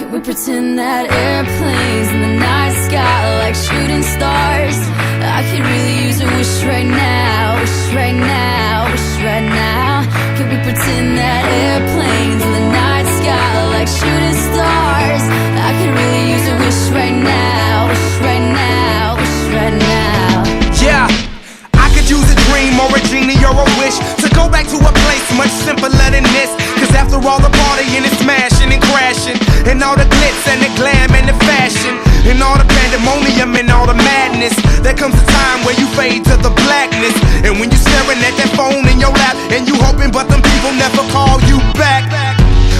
Can we pretend that airplanes in the night sky like shooting stars? I could really use a wish right now, wish right now, wish right now. Can we pretend that airplanes in the night sky like shooting stars? I could really use a wish right now, wish right now, wish right now. Yeah, I could use a dream or a genie or a wish to go back to a place much simpler than this. Cause after all the partying and smashing and crashing, and all the glitz and the glam and the fashion, and all the pandemonium and all the madness, there comes a time where you fade to the blackness. And when you're staring at that phone in your lap, and you hoping but them people never call you back.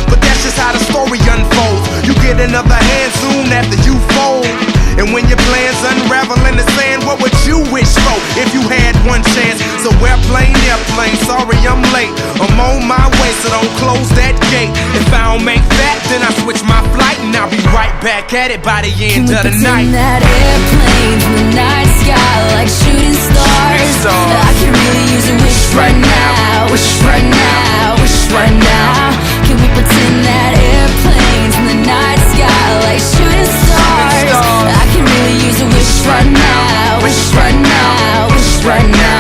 But that's just how the story unfolds. You get another hand soon after you fold. And when your plans unravel in the sand, what would you wish for if you had one chance? So airplane, sorry I'm late. I'm on my way, so don't close that gate. If I don't make that, then I switch my flight, and I'll be right back at it by the end of the night. Can we pretend that airplanes in the night sky like shooting stars? I could really use a wish right now, wish right now, wish right now. Can we pretend that airplanes in the night sky like shooting stars? I can really use a wish right now, wish right now, wish right now.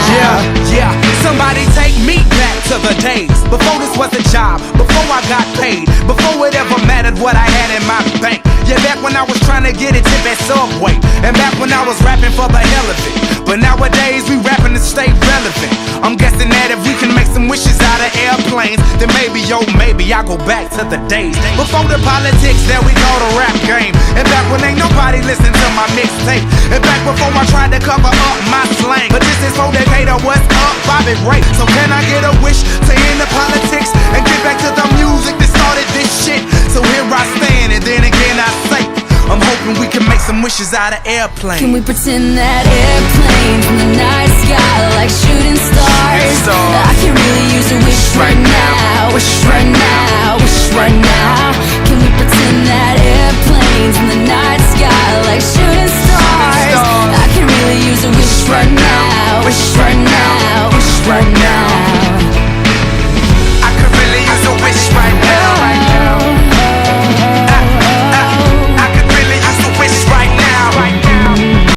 Yeah, somebody take me back to the days before this was a job, before I got paid, before it ever mattered what I had in my bank. Yeah, back when I was trying to get a tip at Subway, and back when I was rapping for the hell of it. But nowadays we rapping to stay relevant. I'm guessing that if we can make some wishes out of airplanes, then maybe, oh maybe I'll go back to the days before the politics that we call the rap game. And back when ain't nobody listened to my mixtape. And back before I tried to cover up my slang. But this is for Decatur, what's up, Bobby Ray? So can I get a wish to end the politics and get back to the music that started this shit? So here I stand, and then again I say, I'm hoping we can make some wishes out of airplanes. Can we pretend that airplanes in the night sky like shooting stars? I can really use a wish right now, wish right now, wish right now. Can we pretend that airplanes in the night sky like shooting stars? I can really use a wish right now, wish right now.